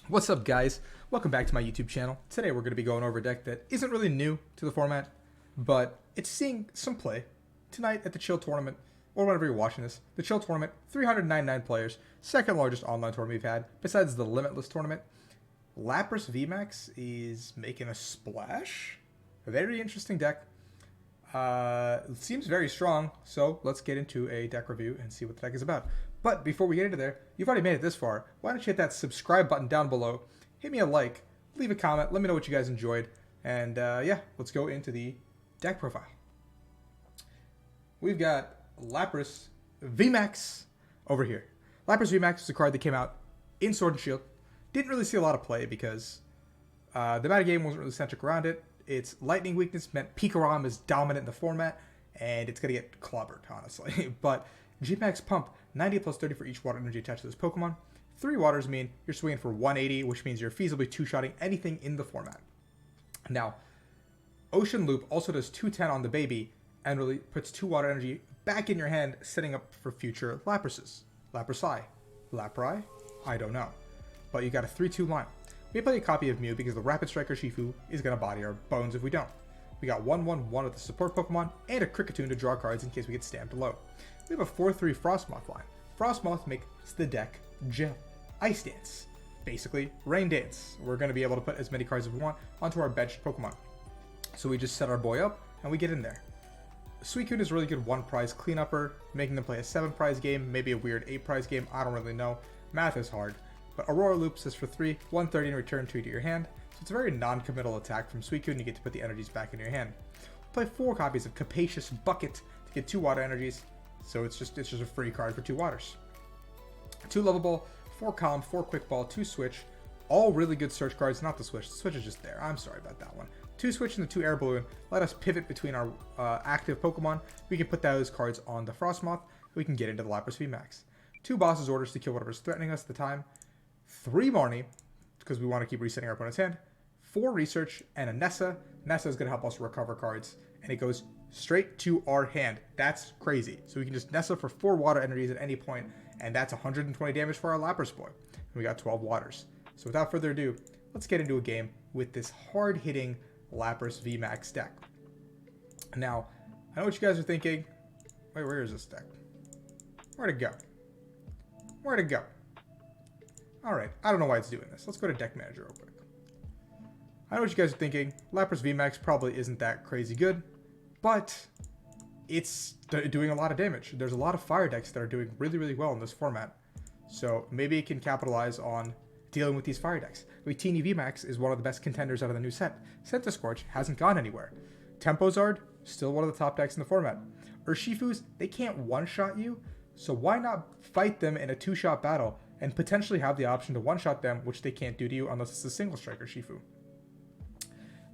What's up, guys? Welcome back to my YouTube channel. Today we're going to be going over a deck that isn't really new to the format, but it's seeing some play. Tonight at the Chill Tournament, or whenever you're watching this, the Chill Tournament, 399 players, second largest online tournament we've had, besides the Limitless Tournament. Lapras VMAX is making a splash. A very interesting deck. It seems very strong, so let's get into a deck review and see what the deck is about. But before we get into there, you've already made it this far. Why don't you hit that subscribe button down below, hit me a like, leave a comment, let me know what you guys enjoyed, and yeah, let's go into the deck profile. We've got Lapras VMAX over here. Lapras VMAX is a card that came out in Sword and Shield. Didn't really see a lot of play because the metagame wasn't really centric around it. Its lightning weakness meant Pikarom is dominant in the format, and it's going to get clobbered, honestly. But G-Max Pump, 90 plus 30 for each water energy attached to this Pokemon. 3 waters mean you're swinging for 180, which means you're feasibly two-shotting anything in the format. Now, Ocean Loop also does 210 on the baby, and really puts 2 water energy back in your hand, setting up for future Laprases. Laprasi. Lapri? I don't know. But you got a 3-2 line. We play a copy of Mew because the Rapid Striker Shifu is going to body our bones if we don't. We got 1/1/1 with the support Pokemon and a Kricketune to draw cards in case we get stamped low. We have a 4-3 Frosmoth line. Frosmoth makes the deck gel. Ice Dance. Basically, Rain Dance. We're going to be able to put as many cards as we want onto our benched Pokemon. So we just set our boy up and we get in there. Suicune is a really good 1-prize cleanupper, making them play a 7-prize game, maybe a weird 8-prize game, I don't really know. Math is hard. But Aurora Loop says for 3, 130 in return 2 to your hand. So it's a very non-committal attack from Suicune. You get to put the energies back in your hand. Play 4 copies of Capacious Bucket to get 2 water energies. So it's just a free card for 2 waters. 2 Level Ball, 4 Calm, 4 Quick Ball, 2 Switch. All really good search cards, not the Switch. The Switch is just there. I'm sorry about that one. 2 Switch and the 2 Air Balloon let us pivot between our active Pokemon. We can put those cards on the Frosmoth. We can get into the Lapras VMAX. 2 Boss's Orders to kill whatever's threatening us at the time. 3 Marnie, because we want to keep resetting our opponent's hand. 4 Research, and a Nessa. Nessa is going to help us recover cards, and it goes straight to our hand. That's crazy. So we can just Nessa for 4 water energies at any point, and that's 120 damage for our Lapras boy. And we got 12 waters. So without further ado, let's get into a game with this hard-hitting Lapras VMAX deck. Now, I know what you guys are thinking. Wait, where is this deck? Where'd it go? Where'd it go? Alright, I don't know why it's doing this. Let's go to Deck Manager real quick. I know what you guys are thinking. Lapras VMAX probably isn't that crazy good, but it's doing a lot of damage. There's a lot of fire decks that are doing really, really well in this format. So maybe it can capitalize on dealing with these fire decks. Victini VMAX is one of the best contenders out of the new set. Centiskorch hasn't gone anywhere. Tempozard, still one of the top decks in the format. Urshifus, they can't one-shot you, so why not fight them in a 2-shot battle and potentially have the option to one-shot them, which they can't do to you unless it's a single striker Shifu.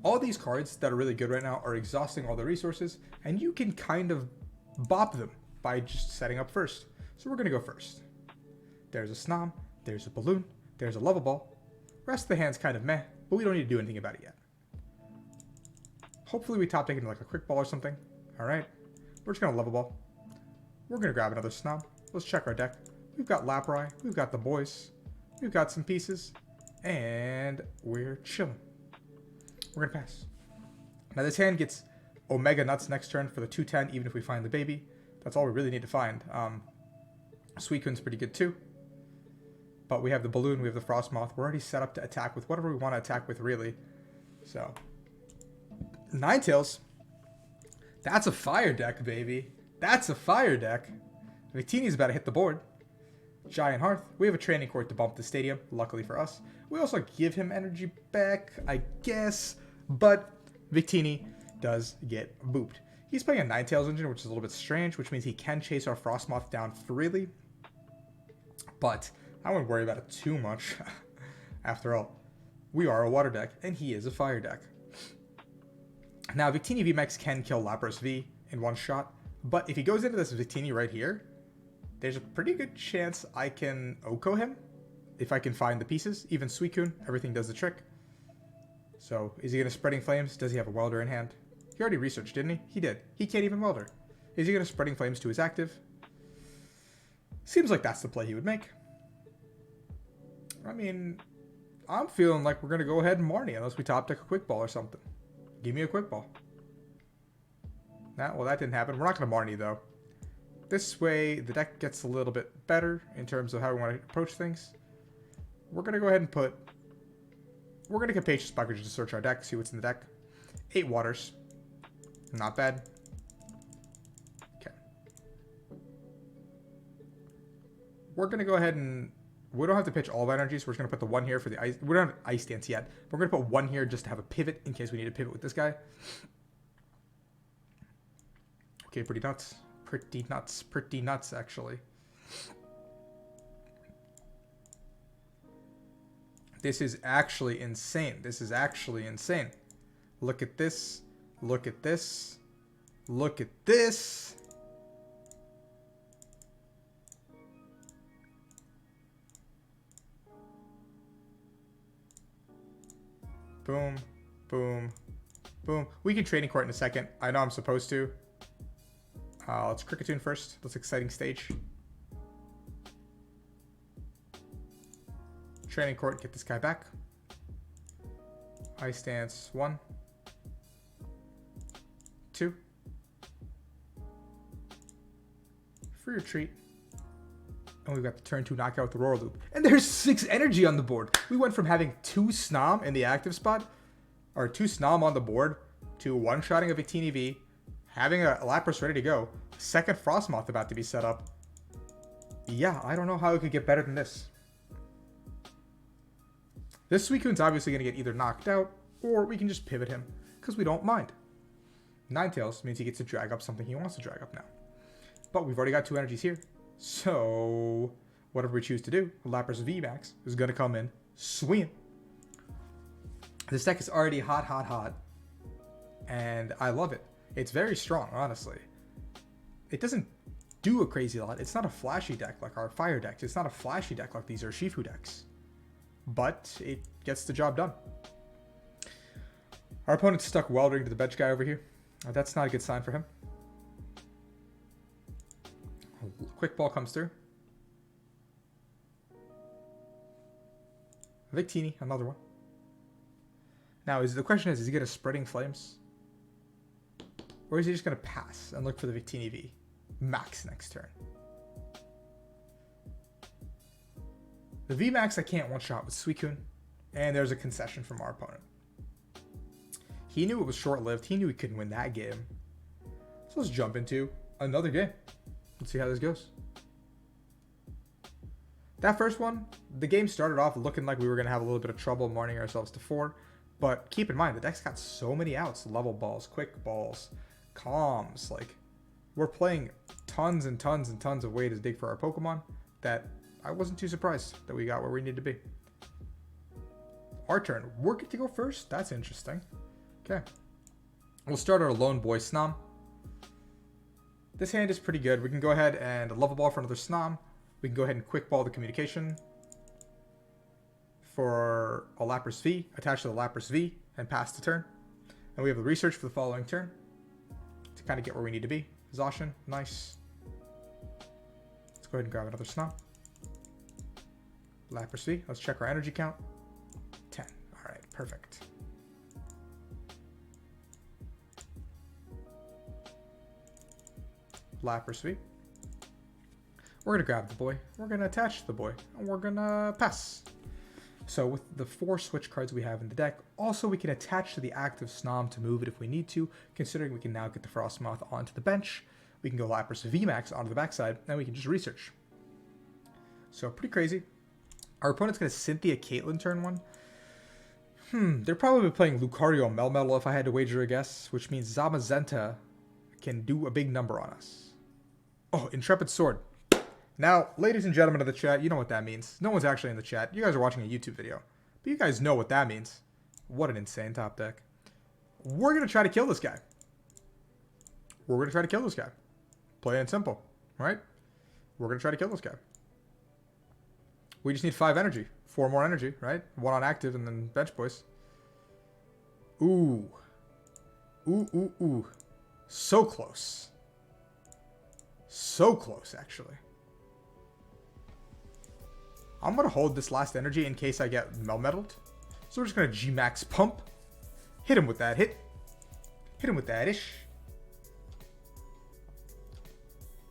All these cards that are really good right now are exhausting all the resources, and you can kind of bop them by just setting up first. So we're going to go first. There's a Snom, there's a Balloon, there's a Level Ball. Rest of the hand's kind of meh, but we don't need to do anything about it yet. Hopefully we top deck into like a Quick Ball or something. Alright, we're just going to Level Ball. We're going to grab another Snom. Let's check our deck. We've got Lapras, we've got the boys, we've got some pieces, and we're chilling. We're going to pass. Now this hand gets Omega Nuts next turn for the 210, even if we find the baby. That's all we really need to find. Suicune's pretty good too. But we have the Balloon, we have the Frosmoth. We're already set up to attack with whatever we want to attack with, really. So, Ninetales. That's a fire deck, baby. That's a fire deck. Victini's about to hit the board. Giant Hearth. We have a Training Court to bump the stadium, luckily for us. We also give him energy back, I guess, but Victini does get booped. He's playing a Ninetales engine, which is a little bit strange, which means he can chase our Frosmoth down freely, but I wouldn't worry about it too much. After all, we are a water deck, and he is a fire deck. Now, Victini VMAX can kill Lapras V in one shot, but if he goes into this Victini right here, there's a pretty good chance I can Oko him if I can find the pieces. Even Suicune, everything does the trick. So, is he going to Spreading Flames? Does he have a Welder in hand? He already researched, didn't he? He did. He can't even Welder. Is he going to Spreading Flames to his active? Seems like that's the play he would make. I mean, I'm feeling like we're going to go ahead and Marnie unless we top deck a quick ball or something. Give me a quick ball. Nah, well, that didn't happen. We're not going to Marnie, though. This way, the deck gets a little bit better in terms of how we want to approach things. We're going to go ahead and put... We're going to Capacious Bucket just to search our deck, see what's in the deck. 8 waters. Not bad. Okay. We're going to go ahead and... We don't have to pitch all of our energies. We're just going to put the 1 here for the ice. We don't have ice stance yet. We're going to put 1 here just to have a pivot in case we need to pivot with this guy. Okay, pretty nuts. Pretty nuts. Pretty nuts, actually. This is actually insane. This is actually insane. Look at this. Look at this. Look at this. Boom, boom, boom. We can Training Court in a second. I know I'm supposed to. Let's Kricketune first. That's exciting stage. Training Court, get this guy back. Ice stance 1, 2. Free retreat. And we've got the turn 2 knockout with the Roar Loop. And there's 6 energy on the board. We went from having 2 Snom in the active spot, or 2 Snom on the board, to one-shotting a Victini V, having a Lapras ready to go, second Frosmoth about to be set up. Yeah, I don't know how it could get better than this. This Suicune's obviously going to get either knocked out, or we can just pivot him, because we don't mind. Ninetales means he gets to drag up something he wants to drag up now. But we've already got 2 energies here. So, whatever we choose to do, Lapras VMAX is going to come in swinging. This deck is already hot, hot, hot. And I love it. It's very strong, honestly. It doesn't do a crazy lot. It's not a flashy deck like our fire decks. It's not a flashy deck like these Urshifu decks. But it gets the job done. Our opponent's stuck welding to the bench guy over here. That's not a good sign for him. Quick ball comes through. Victini, another one. Now, the question is he going to Spreading Flames? Or is he just going to pass and look for the Victini V Max next turn? The VMAX I can't one-shot with Suicune, and there's a concession from our opponent. He knew it was short-lived. He knew he couldn't win that game. So let's jump into another game. Let's see how this goes. That first one, the game started off looking like we were going to have a little bit of trouble marning ourselves to 4. But keep in mind, the deck's got so many outs. Level balls, quick balls, calms. Like, we're playing tons and tons and tons of way to dig for our Pokemon that I wasn't too surprised that we got where we need to be. Our turn. We're good to go first? That's interesting. Okay. We'll start our lone boy Snom. This hand is pretty good. We can go ahead and level ball for another Snom. We can go ahead and quick ball the communication for a Lapras V, attach to the Lapras V, and pass the turn. And we have the research for the following turn to kind of get where we need to be. Zacian, nice. Let's go ahead and grab another Snom. Lapras V, let's check our energy count. 10. All right, perfect. Lapras V. We're going to grab the boy. We're going to attach the boy. And we're going to pass. So with the 4 switch cards we have in the deck, also we can attach to the active Snom to move it if we need to, considering we can now get the Frosmoth onto the bench. We can go Lapras VMAX onto the backside, and we can just research. So pretty crazy. Our opponent's going to Cynthia Caitlyn turn 1. They're probably playing Lucario Melmetal if I had to wager a guess, which means Zamazenta can do a big number on us. Oh, Intrepid Sword. Now, ladies and gentlemen of the chat, you know what that means. No one's actually in the chat. You guys are watching a YouTube video. But you guys know what that means. What an insane top deck. We're going to try to kill this guy. We're going to try to kill this guy. Plain and simple, right? We're going to try to kill this guy. We just need 5 energy. 4 more energy, right? 1 on active and then bench boys. Ooh. Ooh, ooh, ooh. So close. So close, actually. I'm going to hold this last energy in case I get Melmetaled. So we're just going to G-Max Pump. Hit him with that hit. Hit him with that ish.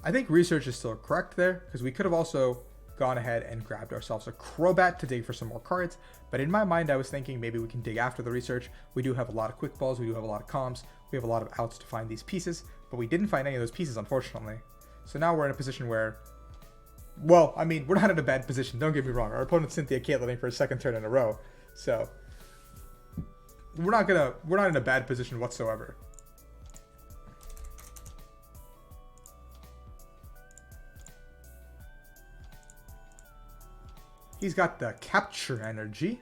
I think research is still correct there, because we could have also gone ahead and grabbed ourselves a Crobat to dig for some more cards. But in my mind, I was thinking maybe we can dig after the research. We do have a lot of quick balls. We do have a lot of comms. We have a lot of outs to find these pieces. But we didn't find any of those pieces, unfortunately. So now we're in a position where... Well, I mean, we're not in a bad position. Don't get me wrong. Our opponent Cynthia Caitlin for a second turn in a row. So... We're not in a bad position whatsoever. He's got the capture energy.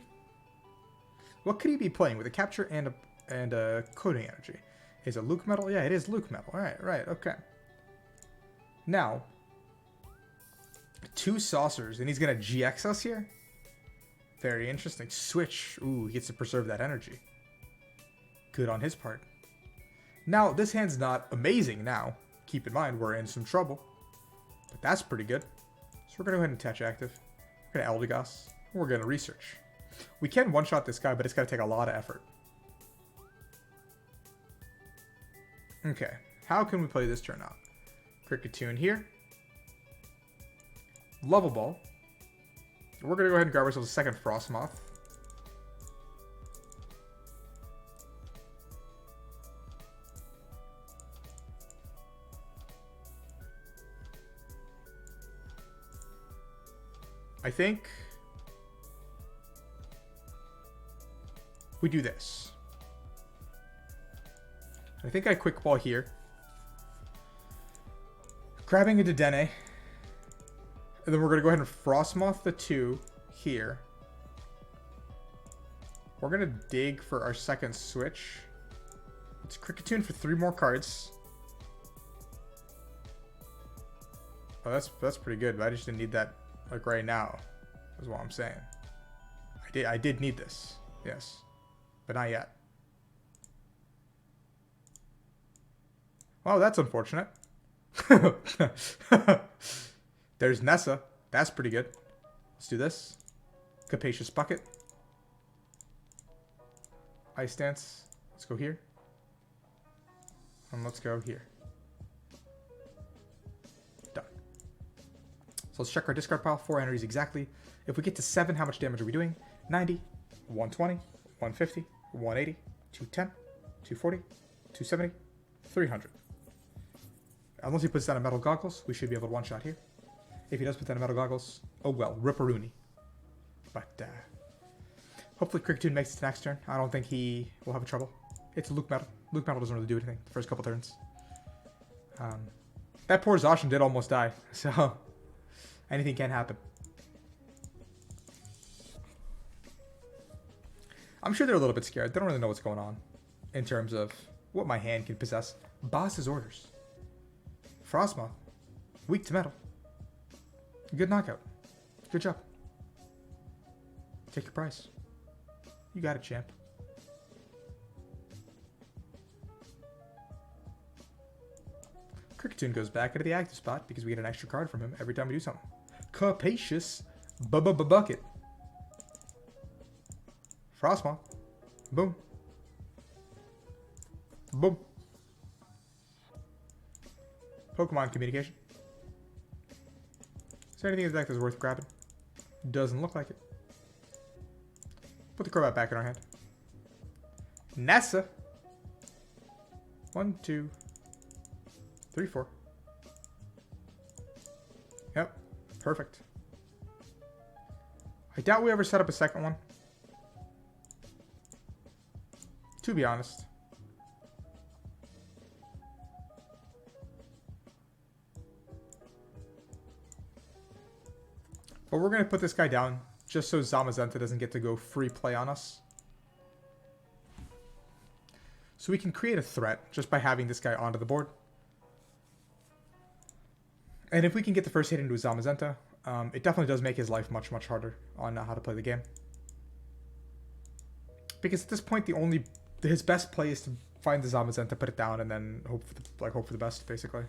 What could he be playing with a capture and a coding energy? Is it Luke Metal? Yeah, it is Luke Metal. All right, okay. Now, 2 saucers, and he's gonna GX us here. Very interesting. Switch. Ooh, he gets to preserve that energy. Good on his part. Now, this hand's not amazing now. Keep in mind, we're in some trouble. But that's pretty good. So we're gonna go ahead and attach active. We're going to Eldegoss. We're going to research. We can one-shot this guy, but it's going to take a lot of effort. Okay. How can we play this turn out? Kricketune here. Level Ball. We're going to go ahead and grab ourselves a second Frosmoth. I think we do this. I think I quick ball here. Grabbing a Dedenne. And then we're going to go ahead and Frosmoth the 2 here. We're going to dig for our second switch. It's Kricketune for 3 more cards. Oh, that's pretty good, but I just didn't need that. Like right now, is what I'm saying. I did need this, yes, but not yet. Well, that's unfortunate. There's Nessa. That's pretty good. Let's do this. Capacious Bucket. Ice Dance. Let's go here. And let's go here. So let's check our discard pile. 4 energies exactly. If we get to 7, how much damage are we doing? 90, 120, 150, 180, 210, 240, 270, 300. Unless he puts down a metal goggles, we should be able to one-shot here. If he does put down a metal goggles, oh well, ripperoonie. But hopefully Kricketune makes it to next turn. I don't think he will have trouble. It's Luke Metal. Luke Metal doesn't really do anything the first couple turns. That poor Zacian did almost die, so... Anything can happen. I'm sure they're a little bit scared. They don't really know what's going on in terms of what my hand can possess. Boss's orders. Frosmoth. Weak to metal. Good knockout. Good job. Take your price. You got it, champ. Kricketune goes back into the active spot because we get an extra card from him every time we do something. Capacious Bucket. Frosmoth. Boom. Boom. Pokemon Communication. Is there anything in the deck that's worth grabbing? Doesn't look like it. Put the Crobat back in our hand. Nessa. 1, 2, 3, 4. Yep. Perfect. I doubt we ever set up a second one. To be honest. But we're going to put this guy down just so Zamazenta doesn't get to go free play on us. So we can create a threat just by having this guy onto the board. And if we can get the first hit into Zamazenta, it definitely does make his life much, much harder on how to play the game. Because at this point, his best play is to find the Zamazenta, put it down, and then hope for the best, basically.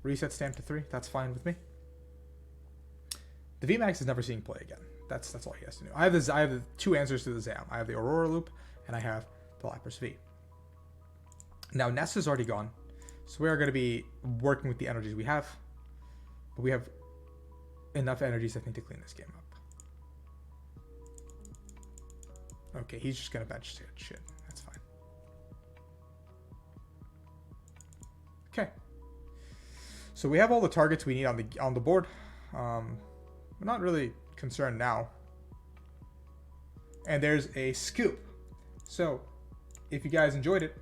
Reset stamp to 3. That's fine with me. The VMAX is never seeing play again. That's all he has to do. I have the two answers to the exam. I have the Aurora Loop, and I have the Lapras V. Now, Nessa's already gone, so we are going to be working with the energies we have. But we have enough energies, I think, to clean this game up. Okay, he's just going to bench shit. That's fine. Okay. So we have all the targets we need on the board. We're not really concerned now. And there's a scoop. So, if you guys enjoyed it,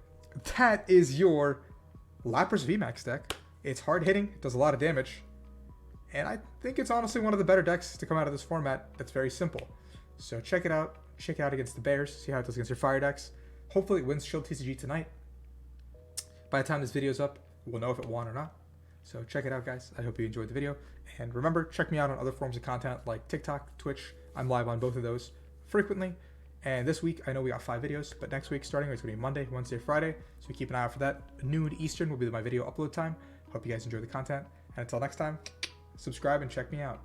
that is your Lapras VMAX deck. It's hard hitting, it does a lot of damage, and I think it's honestly one of the better decks to come out of this format that's very simple. So check it out. Check it out against the Bears. See how it does against your fire decks. Hopefully it wins Shield TCG tonight. By the time this video's up, we'll know if it won or not. So check it out, guys. I hope you enjoyed the video. And remember, check me out on other forms of content like TikTok, Twitch. I'm live on both of those frequently. And this week, I know we got 5 videos, but next week starting, it's going to be Monday, Wednesday, Friday. So keep an eye out for that. Noon Eastern will be my video upload time. Hope you guys enjoy the content. And until next time, subscribe and check me out.